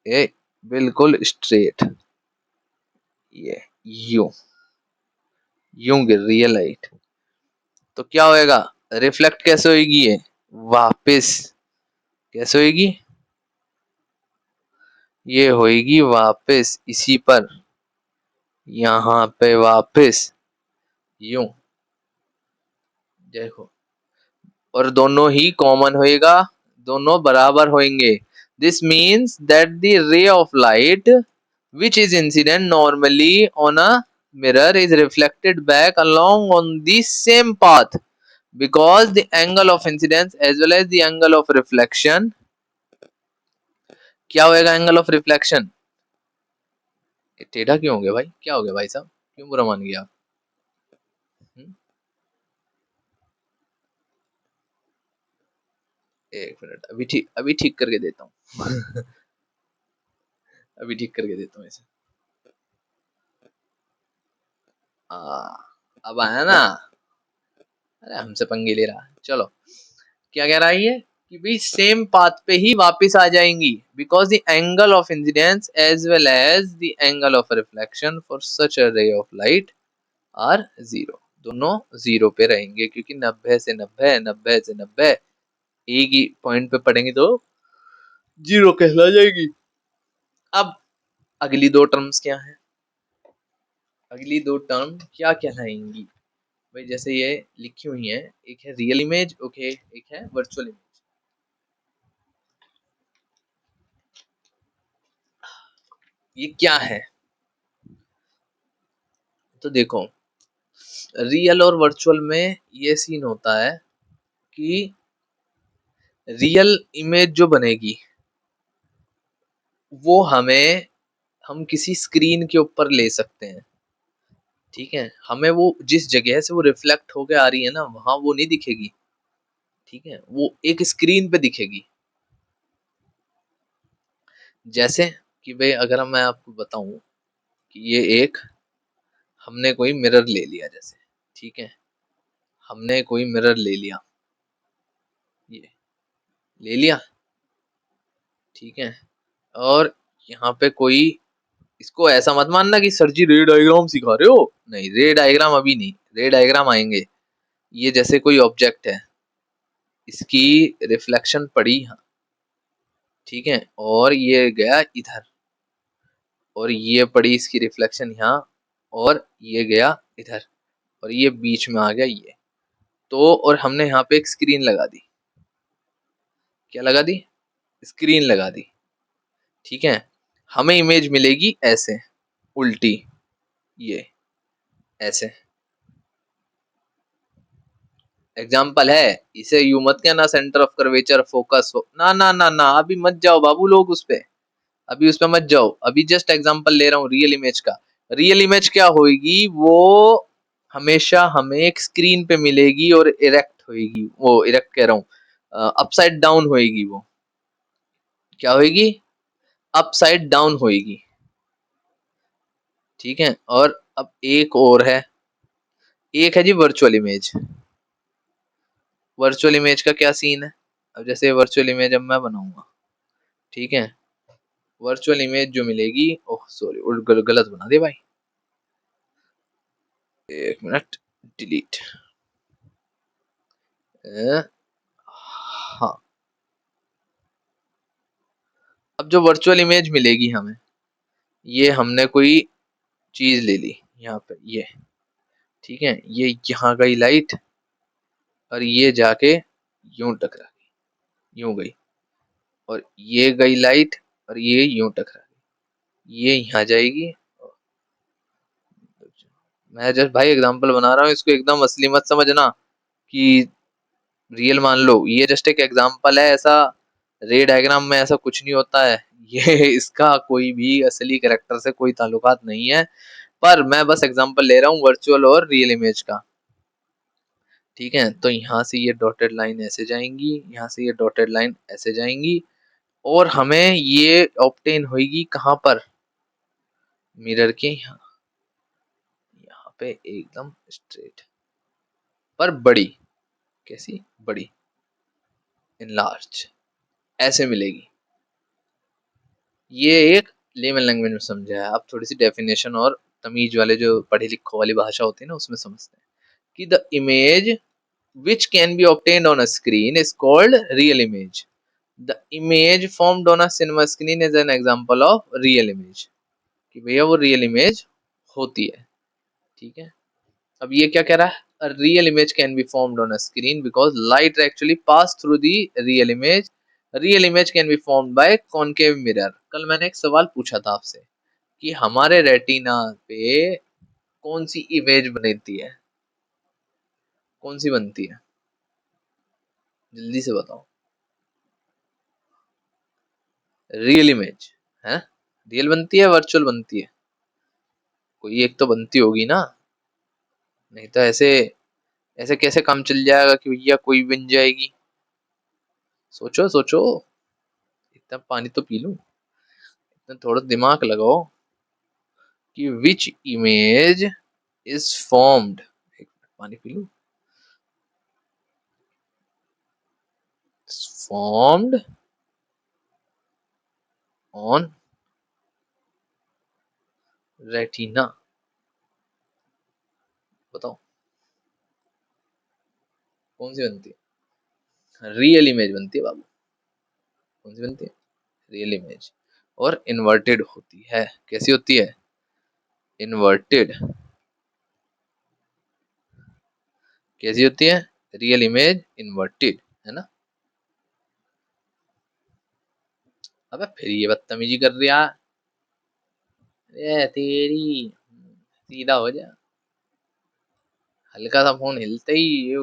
ए, बिल्कुल स्ट्रेट, ये यूं यूं गिर रही है लाइट। तो क्या होएगा, रिफ्लेक्ट कैसे होगी ये, वापस कैसे होगी, ये होएगी वापस इसी पर, यहाँ पे वापस यूं, देखो। और दोनों ही कॉमन होएगा, दोनों बराबर होंगे। दिस मीन्स दैट द रे of light which is incident normally on a mirror is reflected back along on the same path because the angle of incidence as well as the angle of reflection, क्या होएगा, angle of reflection, टेढ़ा क्यों हो गया भाई, क्या हो गया भाई साहब, क्यों बुरा मान गया आप? हम्म? एक मिनट, अभी ठीक करके देता हूँ। अभी ठीक करके देता हूँ इसे। अब आया ना। अरे हमसे पंगे ले रहा है। चलो, क्या कह रहा है ये कि भाई सेम पाथ पे ही वापस आ जाएंगी, because the angle of incidence as well as the angle of reflection for such a ray of light are zero. दोनों जीरो पे रहेंगे, क्योंकि 90 से 90, 90 से 90 एक ही पॉइंट पे पड़ेंगे तो जीरो कहला जाएगी। अब अगली दो टर्म्स क्या है? अगली दो टर्म क्या कहलाएंगी भाई? जैसे ये लिखी हुई है, एक है रियल इमेज, ओके, एक है वर्चुअल इमेज। ये क्या है? तो देखो, रियल और वर्चुअल में ये सीन होता है कि रियल इमेज जो बनेगी वो हम किसी स्क्रीन के ऊपर ले सकते हैं। ठीक है, हमें वो जिस जगह से वो रिफ्लेक्ट होके आ रही है ना, वहां वो नहीं दिखेगी। ठीक है, वो एक स्क्रीन पे दिखेगी। जैसे कि भाई अगर मैं आपको बताऊं कि ये एक हमने कोई मिरर ले लिया, जैसे, ठीक है, हमने कोई मिरर ले लिया, ये ले लिया, ठीक है, और यहाँ पे कोई, इसको ऐसा मत मानना कि सर जी रे डायग्राम सिखा रहे हो, नहीं, रे डायग्राम अभी नहीं, रे डायग्राम आएंगे। ये जैसे कोई ऑब्जेक्ट है, इसकी रिफ्लेक्शन पड़ी यहाँ, ठीक है, और ये गया इधर, और ये पड़ी इसकी रिफ्लेक्शन यहाँ, और ये गया इधर, और ये बीच में आ गया ये। तो और हमने यहाँ पे एक स्क्रीन लगा दी। क्या लगा दी? स्क्रीन लगा दी। ठीक है, हमें इमेज मिलेगी ऐसे, उल्टी, ये ऐसे। एग्जाम्पल है, इसे यू मत कहना सेंटर ऑफ कर्वेचर फोकस हो, ना ना ना ना, अभी मत जाओ बाबू लोग उस पे, अभी उस पे मत जाओ। अभी जस्ट एग्जाम्पल ले रहा हूँ रियल इमेज का। रियल इमेज क्या होगी? वो हमेशा हमें एक स्क्रीन पे मिलेगी और इरेक्ट होएगी, वो इरेक्ट कह रहा हूँ, अपसाइड डाउन होएगी वो। क्या होएगी? अपसाइड डाउन होएगी। ठीक है, और अब एक और है, एक है जी वर्चुअल इमेज। वर्चुअल इमेज का क्या सीन है? अब जैसे वर्चुअल इमेज अब मैं बनाऊंगा, ठीक है, वर्चुअल इमेज जो मिलेगी, ओह सॉरी, गलत बना दे भाई, एक मिनट, डिलीट। हाँ, अब जो वर्चुअल इमेज मिलेगी हमें, ये हमने कोई चीज ले ली यहाँ पे, ये, ठीक है, ये यहाँ गई लाइट, और ये जाके यूं टकरा गई, यूं गई, और ये गई लाइट, और ये यूं टकरा गई, ये यहाँ जाएगी। मैं जस्ट भाई एग्जांपल बना रहा हूँ, इसको एकदम असली मत समझना कि रियल मान लो, ये जस्ट एक एग्जांपल है। ऐसा रे डायग्राम में ऐसा कुछ नहीं होता है। ये इसका कोई भी असली कैरेक्टर से कोई ताल्लुकात नहीं है, पर मैं बस एग्जांपल ले रहा हूँ वर्चुअल और रियल इमेज का। ठीक है, तो यहाँ से ये डॉटेड लाइन ऐसे जाएंगी, यहाँ से ये डॉटेड लाइन ऐसे जाएंगी, और हमें ये ऑब्टेन होगी कहाँ पर? मिरर के यहाँ, यहाँ पे एकदम स्ट्रेट, पर बड़ी, कैसी बड़ी, इनलार्ज, ऐसे मिलेगी। ये एक लेमन लैंग्वेज में समझा है। अब थोड़ी सी डेफिनेशन और तमीज वाले जो पढ़े लिखो वाली भाषा होती है ना, उसमें समझते हैं कि the image which can be obtained on a screen is called real image. The image formed on a cinema screen is an example of real image. कि भैया वो रियल इमेज होती है। ठीक है, अब ये क्या कह रहा है? A real image can be formed on a screen because light actually pass through the real image. A real image can be formed by concave mirror. कल मैंने एक सवाल पूछा था आपसे कि हमारे रेटिना पे कौन सी इमेज बनती है? कौन सी बनती है? जल्दी से बताओ। रियल इमेज है, रियल बनती है, वर्चुअल बनती है? कोई एक तो बनती होगी ना, नहीं तो ऐसे ऐसे कैसे काम चल जाएगा कि भैया कोई बन जाएगी। सोचो सोचो, इतना पानी तो पी लूं, इतना थोड़ा दिमाग लगाओ कि विच इमेज इज फॉर्म्ड। पानी पी लूं। Formed on retina. बताओ कौन सी बनती है? रियल इमेज बनती है बाबू। कौन सी बनती है? Real image. और इन्वर्टेड होती है। कैसी होती है? इन्वर्टेड। कैसी होती है? रियल इमेज इन्वर्टेड, है ना। अबे फिर ये बदतमीजी कर रहा है तेरी। सीधा हो जा। हल्का सा फोन हिलते ही ये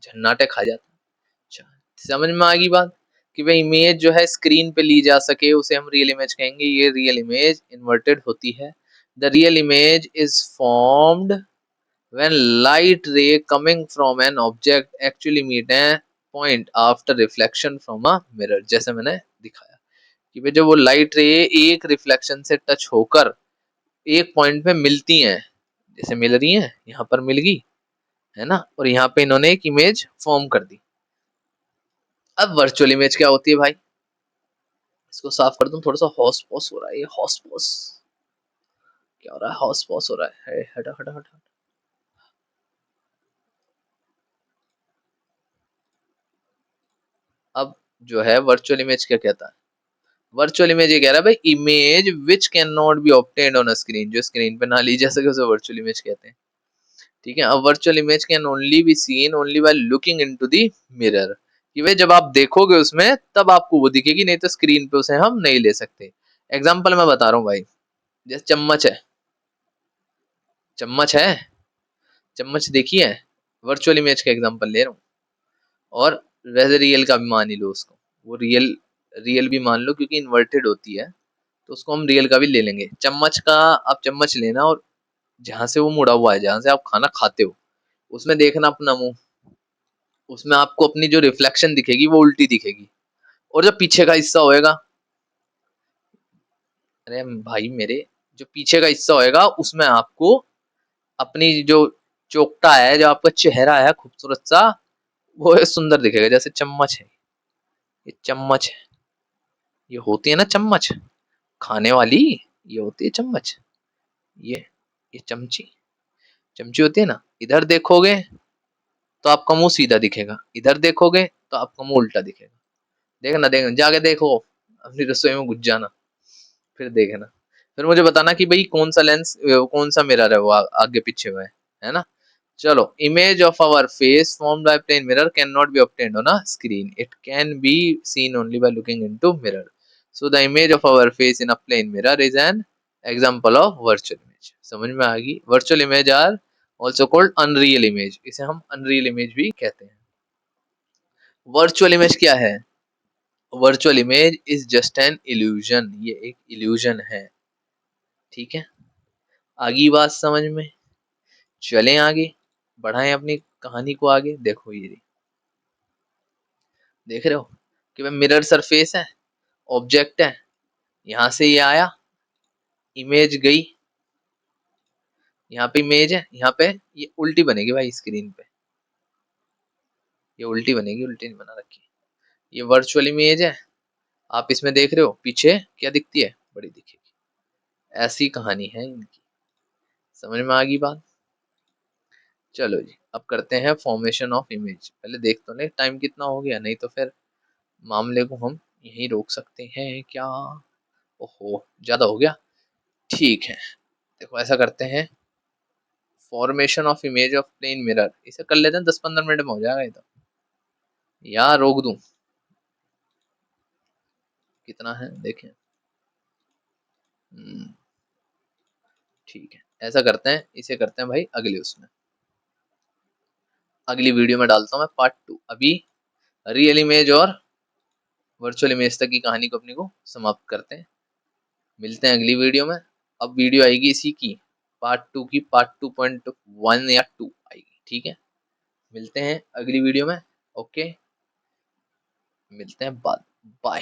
झन्नाटे खा जाता। अच्छा, समझ में आ गई बात कि भाई इमेज जो है स्क्रीन पे ली जा सके उसे हम रियल इमेज कहेंगे। ये रियल इमेज इन्वर्टेड होती है। The real image is formed when light ray coming from an object actually meet a point after reflection from a mirror। जैसे मैंने दिखाया कि भाई जब वो लाइट रे एक रिफ्लेक्शन से टच होकर एक पॉइंट पे मिलती हैं, जैसे मिल रही हैं, यहाँ पर मिल गई, है ना, और यहाँ पे इन्होंने एक इमेज फॉर्म कर दी। अब वर्चुअल इमेज क्या होती है भाई? इसको साफ कर दूं, थोड़ा सा हॉस पॉस हो रहा है, ये हॉस पॉस क्या हो रहा है? हॉस पॉस हो रहा है, हटा हटा हटा। अब जो है वर्चुअल इमेज क्या कहता है? वर्चुअल इमेज ये कह रहा है भाई image which can not be obtained on a screen, जो स्क्रीन पे ना ली जा सके उसे वर्चुअल इमेज कहते हैं। ठीक है। अब virtual image can only B seen only by looking into the mirror, कि भाई जब आप देखोगे उसमें तब आपको वो दिखेगी, नहीं तो स्क्रीन पे उसे हम नहीं ले सकते। एग्जाम्पल मैं बता रहा हूँ भाई। जैसे चम्मच है, चम्मच है, चम्मच देखी है, वर्चुअल इमेज का एग्जाम्पल ले रहा हूँ। और वैसे रियल का भी मान ही लो उसको, वो रियल रियल भी मान लो क्योंकि इन्वर्टेड होती है, तो उसको हम रियल का भी ले लेंगे। चम्मच का, आप चम्मच लेना और जहां से वो मुड़ा हुआ है, जहां से आप खाना खाते हो, उसमें देखना अपना मुंह, उसमें आपको अपनी जो रिफ्लेक्शन दिखेगी वो उल्टी दिखेगी। और जो पीछे का हिस्सा होएगा, अरे भाई मेरे, जो पीछे का हिस्सा होएगा उसमें आपको अपनी जो चोकटा है, जो आपका चेहरा है खूबसूरत सा, वो सुंदर दिखेगा। जैसे चम्मच है, ये चम्मच है, ये होती है ना चम्मच खाने वाली, ये होती है चम्मच। ये चमची, चमची होती है ना। इधर देखोगे तो आपका मुंह सीधा दिखेगा, इधर देखोगे तो आपका मुंह उल्टा दिखेगा। देखना देखना, जाके देखो, अपनी रसोई में घुस जाना, फिर देखना, फिर मुझे बताना कि भाई कौन सा लेंस, कौन सा मिरर है वो आगे पीछे में है ना। चलो, image of our face formed by plane mirror can not be obtained on a screen, it can be seen only by looking into mirror. So the image of our face in a plane mirror is an example of virtual image. समझ में आ गई? Virtual image are also called unreal image, इसे हम unreal image भी कहते हैं। Virtual image क्या है? Virtual image is just an illusion, ये एक इल्यूजन है। ठीक है, आगे बात समझ में? चलें आगे, बढ़ाएं अपनी कहानी को आगे। देखो ये देख रहे हो कि भाई मिरर सरफेस है, ऑब्जेक्ट है, यहां से ये आया, इमेज गई, यहाँ पे इमेज है, यहाँ पे ये उल्टी बनेगी भाई स्क्रीन पे, ये उल्टी बनेगी, उल्टी नहीं बना रखी। ये वर्चुअल इमेज है, आप इसमें देख रहे हो पीछे क्या दिखती है? बड़ी दिखेगी। ऐसी कहानी है इनकी। समझ में आ गई बात? चलो जी, अब करते हैं फॉर्मेशन ऑफ इमेज। पहले देख तो ले टाइम कितना हो गया, नहीं तो फिर मामले को हम यहीं रोक सकते हैं क्या? ओहो, ज्यादा हो गया। ठीक है, देखो ऐसा करते हैं, formation of image of plane mirror इसे कर लेते हैं, 10-15 मिनट में हो जाएगा ये तो। या रोक दूं? कितना है देखें। हम्म, ठीक है, ऐसा करते हैं, इसे करते हैं भाई अगले उसमें, अगली वीडियो में डालता हूँ मैं पार्ट 2। अभी रियल इमेज और वर्चुअल इमेज तक की कहानी को अपनी को समाप्त करते हैं। मिलते हैं अगली वीडियो में। अब वीडियो आएगी इसी की पार्ट 2 की पार्ट 2.1 या 2 आएगी, ठीक है? मिलते हैं अगली वीडियो में, ओके? मिलते हैं बाद, बाय।